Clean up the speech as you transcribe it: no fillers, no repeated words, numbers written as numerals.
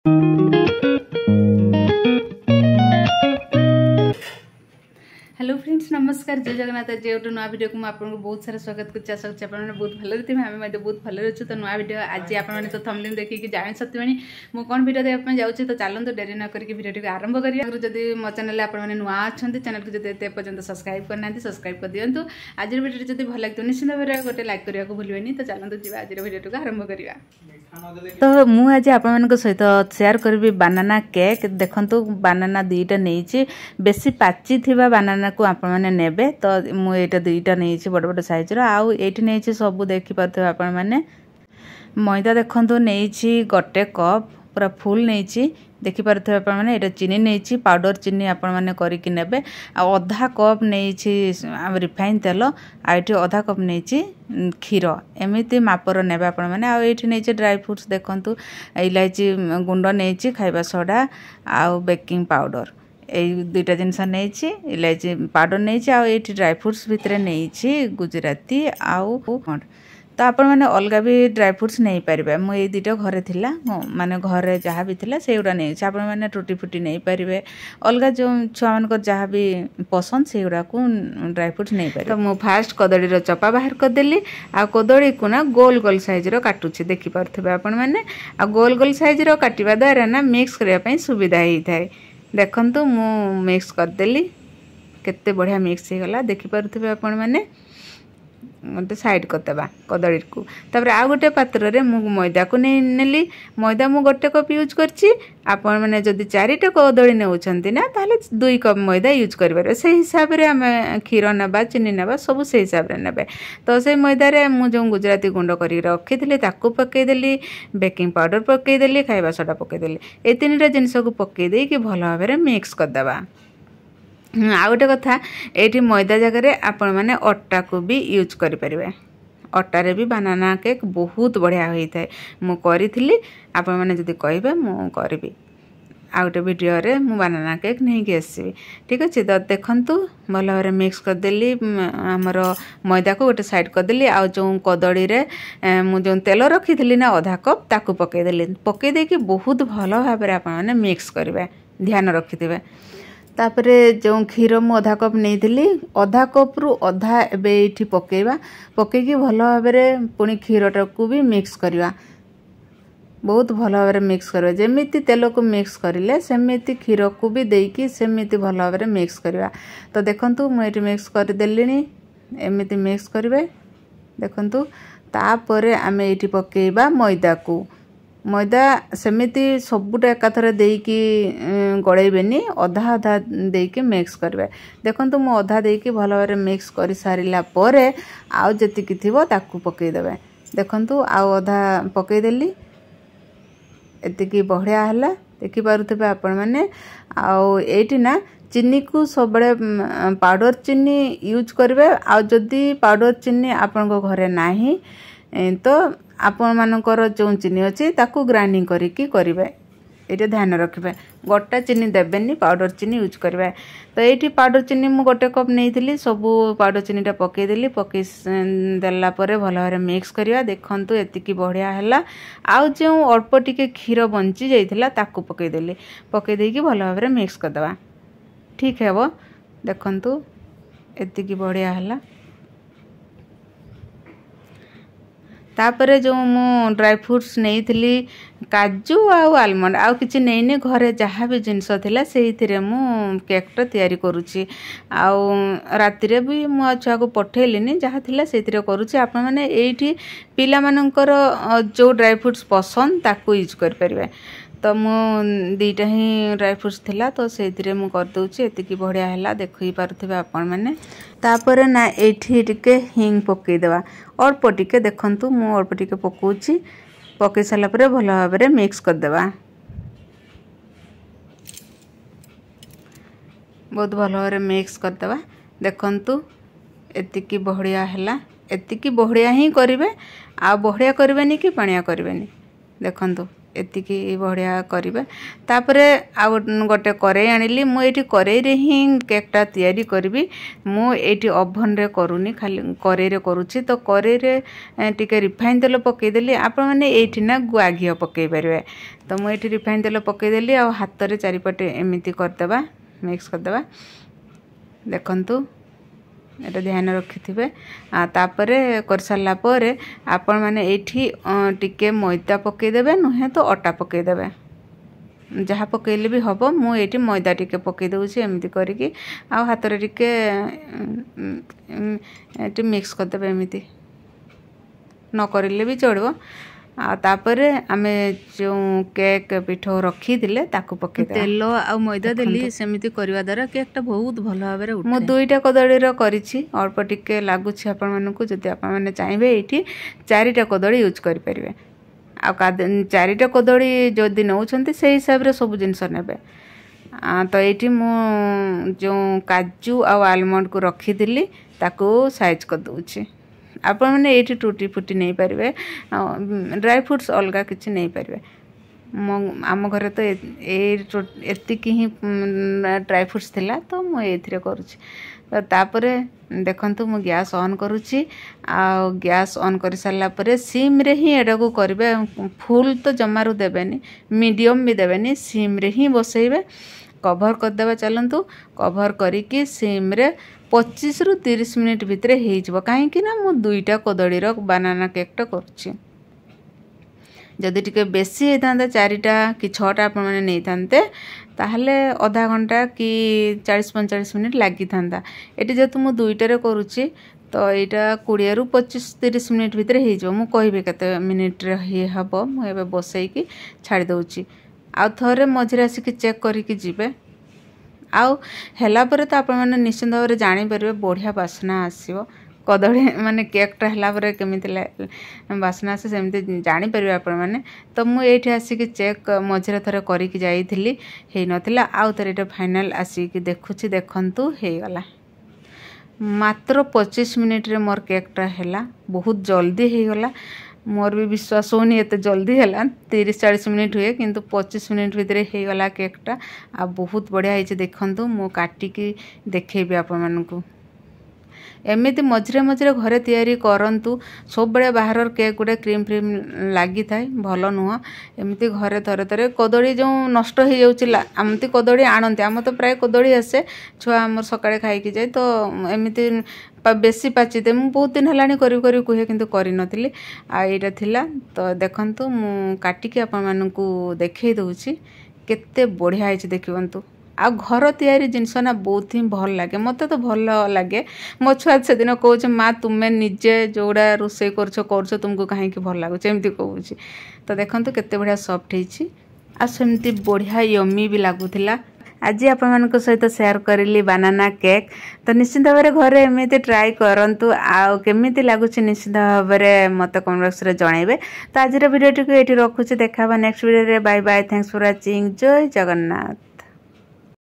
Hello friends नमस्कार जय जगन्नाथ आज गोटे नुआ वीडियो को आपको बहुत सारा स्वागत करছি आशा करছি আপনারা बहुत भले थे आम बहुत भले अच्छे तो नुआ वीडियो आज आपने तो थंबनेल देखिए जानी सकते मु कौन वीडियो देवाई जाऊँगी तो चलते डेरी न करके वीडियो आरंभ करिए जदि मो चैनल आपने नुआ अच्छा चैनल को जब पर्यटन सब्सक्राइब करना सब्सक्राइब कर दिंतु आज वीडियो जब भल लगे निश्चित भाव में गोटे लाइक करने को भूलें तो चलते जी आज वीडियो को आरंभ करवा तो मुझे आपण सहित शेयर करी बानाना केक देखु बानाना दुईटा नहीं बेसी पाची थिबा बानाना को आपण मैंने नेबे तो मुझे दुईटा नहीं बड़ बड़ साइज आउ ये नहीं सब देखिपे आपण मैंने मैदा देखु नहीं गोटे कप पूरा फुल नहीं देखिपे आपने ये चीनी नहीं पाउडर चीनी आपण मैंने करके नेबे आधा कप नहीं रिफाइन तेल आईटी आधा कप नहीं क्षीर एमती मापर ने आपने नहीं ड्राई फ्रूट्स देखु इलायची गुंड नहीं खाइबा सोडा आउ बेकिंग पाउडर यही दुईटा जिनस नहीं इलायची पाउडर नहीं आउ ये ड्राई फ्रूट्स भितर नहीं गुजराती आउ तो आपण मैंने अलग भी ड्राई फ्रूट्स नहीं पारे मुझे दुईटा घरे थिला माने घरे जहाँ भी थिला से गुड़ा नहीं आपण मैंने टूटी फुटी नहीं पारे अलग जो छुआ मान जहाँ भी पसंद से गुड़ा को ड्राई फ्रूट्स नहीं पारे तो मु फास्ट कदड़ी चपा बाहर करदेली आ कदड़ी को ना गोल गोल साइज काटुची देखी पारे आपण मैंने आ गोल गोल साइज काटिबा द्वारा ना मिक्स करने सुविधा होता है देखंतु मु मिक्स करदेली केते बढ़िया मिक्स हो गला देखी पारे आपण मैंने गोटे साइड करदेबा कदड़ी को तापर आ गोटे पात्र रे मु मैदा को नहीं नेली मैदा मु गोटे कप यूज करछि आपण माने जदि 4टा कदड़ी नेउछंती ना ताले 2 कप मैदा यूज करिबार से हिसाब रे हम क्षीर नेबा चीनी नेबा सब से हिसाब रे नेबे तो से मैदा रे मु जो गुजराती गुंड करी रखिथिले ताकू पकई देली बेकिंग पाउडर पकई देली खाइबा सोडा पकई देली ए तीनटा जिनिस को पकई दे कि भल भाव में मिक्स करदेबा आ गोटे कथा ये मैदा जगह आपण मैंने अटा को भी यूज करें अटारे भी बानाना केक बहुत बढ़िया होता है मु करी आपण मैंने जदि कहे मु करी आ गोटे वीडियो रे मु बानाना केक नहीं कि आसबि ठीक अच्छे तो देखंतु भल भाव में मिक्स करदेली आमर मैदा को गोटे साइड करदेली आ जो कदड़ी रे मु जो तेल रखी थी ना आधा कप ताकू पकईदेली पकई देकी बहुत भल भाव में आपण मैंने मिक्स करेंगे ध्यान रखिथे तापरे जो क्षीर मु आधा कप नहीं आधा कप रु आधा एबे एठी पकेबा पकेकी भल भाव में पुणी क्षीरटा को भी मिक्स करवा बहुत भल भाव में मिक्स करवा जेमिति तेल को मिक्स करिले सेमिति क्षीर को भी देकी सेमिति भल भाव में मिक्स करवा तो देखंतु मु एठी मिक्स कर देलिनी एमिति मिक्स करिवे देखंतु तापरे आमे एठी पकेबा मैदा को मैदा सेमिति सबुटा एकाथरे देकी गड़ेबेनी अधा अधा देकी मिक्स करेंगे देखंतु मु अधा देकी भल भाव में मिक्स कर सारिला परे आउ जतिकी थिबो ताकू पकईदेवे देखंतु आउ अधा पकईदेली एतिकी बढ़िया हला देखि पारुथिबे आपण माने आउ एठी ना चीनी को सब पाउडर चीनी यूज करेंगे आउ जदि पाउडर चीनी आपण घरे नाही तो आपण मानकर जो चीनी अच्छी ताकू ग्राइंडिंग करिकी करेंगे ये ध्यान रखिए गोटा चीनी देवेनि पाउडर चीनी यूज करेंगे तो ये पाउडर चीनी मु गोटे कप नहीं सब पाउडर चीनीटा पकईदेली पकई देला भल भाव मिक्स करवा देखंतु एतिकी बढ़िया है आउ जो अल्प टिके क्षीर बंची जाइथिला ताकू पकईदेली पकई देकी भल भाव में मिक्स करदेवा ठीक है वो देखंतु एतिकी बढ़िया है तापरे जो मु ड्राई फ्रूट्स नहीं थी काजू आउ आलमंड आउ किछि नहीं घरे जहाँ भी जिनस थिला सेहिथिरे मु केकटा तैयारी करूची आउ रातिरे भी मु छुआ को पठेलिनी जहाँ थिला सेहिथिरे करूची आपण माने एठी पिला मानकर जो ड्राई फ्रूट्स पसंद ताकू यूज कर परिबे तो मु दीटा ही ड्राई फ्रूट्स थिला तो सेहिथिरे मु कर दउची एतिकी बढ़िया हैला देखि पारुथिबे आपण माने तापरे ना एठी टिके हिंग पकई देवा अल्प टिके देखंतु मु अल्प टिके पकोची पकई साला परे भल भाव में मिक्स कर देवा बहुत भल भाव में मिक्स कर देवा देखंतु एतिकी बढ़िया हैला एतिकी बढ़िया ही करिवे आ बढ़िया करबेनी कि पानिया करबेनी देखंतु एतिकी बढ़िया करेंगे। तापरे आउ गोटे कड़े आनिली मुझे कड़े ही केकटा तैयारी करी मुझे ओभन रे करूनी खाली कड़े करुच्ची। तो कड़े टिके रिफाइन तेल पकईदेली आपण मैंने ये ना गुआ घी पकई पारे। तो मुझे रिफाइन तेल पकईदेली आ हाथ में चारिपटे एमती करदे मिक्स करदे देखंतु एटा ध्यान रखिथिबे। तापरे कर सारला परे आपण माने एठी टिके मैदा पकई देबे नुहे तो अटा पकई देबे जहाँ पकईले भी हबो। मु एठी मैदा टिके पकई दउछि एमती करिकि आ हाथ रे टिके एठी मिक्स कर देबे एमती न करिले भी चढ़बो। तापरे आमे जो केक पिठो रखी दिले ताकू पके तेल आ मैदा देली सेमिति करवा द्वारा केकटा बहुत भल भाव में उठे। मु दुईटा कदली करिछि अल्प टिके लागुछि आपण मानकु जदि आपण माने चाहिबे एठी चारिटा कदली यूज करि परिबे। आ चारिटा कदली जदि नउछंती से हिसाब रे सब जिंस नेबे। तो एठी मु जो काजू आ आलमंड को रखी दिली ताकू साइज कर दउछि। आपण मैंने ये टूटी फुटी नहीं पारे ड्राई फ्रूट्स अलग किसी नहीं पारे। आम घर तो एतिक ही ड्राई फ्रूट्स थिला तो मुझे करुच्ची। तापरे देखंतु मु गैस ऑन करुच्ची आ गैस ऑन कर सारा पर सिम रे ही एटा को करेंगे। फुल तो जमारू देवेनि मीडियम भी देवेनि सिम रे ही बसैबे। कभर करदे चलतु कभर करिकी सिम रे 25 रु 30 मिनिट भितर हो कहीं ना मु दुईटा कदलीर बनाना केकटा करुच्ची। जदि टिके बेसी होता चारिटा कि 6टा आपण मैंने नहीं थांते ताहले आधा घंटा कि 40-45 मिनिट लगी था। ये जेतु मु दुईटारे करुच्ची तो यहाँ 20 रु 25-30 मिनिट भितर हो मु कहबे केते मिनिट रे हम मुझे बसैकी छाड़ी दउची। आ थरे मझिरे आसिक चेक करिकी जिबे। आउ हेला परे तो आपण माने निश्चित भाव में जानी परिबे बढ़िया बासना आसीबो। कदली माने केकटा हेला परे केमिति बासना आसे सेमिति जानी परिबे आपण माने। तो मु एठी आसिक चेक मझिरे थरे करिकी जाईथिली हेई नथिला। आउ थरे एटा फाइनल आसिक देखुची देखंतु हेई गला। मात्र 25 मिनिट रे मोर केकटा हेला बहुत जल्दी हेई गला। मोर भी विश्वास होनी एत जल्दी है 30-40 मिनिट हुए किंतु 25 मिनिट भितर हो गला केकटा। आ बहुत बढ़िया है देखंतु मु काटिकी देखेबी आपण मानकु। एमिति मझिरे मझिरे घरे तैयारी करंतु सब बड़े बाहर केक गुडे क्रीम फ्रीम लगी थाए भल नुह। एमती घरे थरे थरे कदली जो नष्ट हो जाउचिला आमती कदली आणंती आम तो प्राय कदली आसे छुआ आमर सकाळे खाइकी जाए। तो एमती बेसी पाचिते मु बहुत दिन हेलाणी करी करी कहे किंतु करि नथिली। आ एटा थिला तो देखंतु मु काटिकी आपण मानकु देखै दउची केते बढ़िया है देखिबंतु। आ घर तैयारी जिनस ना बहुत ही भल लगे मत तो भल लगे। मो छुआ से दिन कहे माँ तुम्हें निजे जोड़ा रोषे कर तुमको कहीं भल लगुच एमती कहूँ। तो देखो केते बढ़िया सॉफ्ट होती आ सेमती बढ़िया यमी भी लगुला। आज आपण सहित शेयर करी बनाना केक। तो निश्चित भाव में घरे एमती ट्राई करंतु आमिति लगुच निश्चित भाव में मत कमेंट बॉक्स रे जनइबे। तो आज वीडियो टी ये रखुची देखा नेक्स्ट वीडियो रे। Bye bye thanks for watching. Jai Jagannath.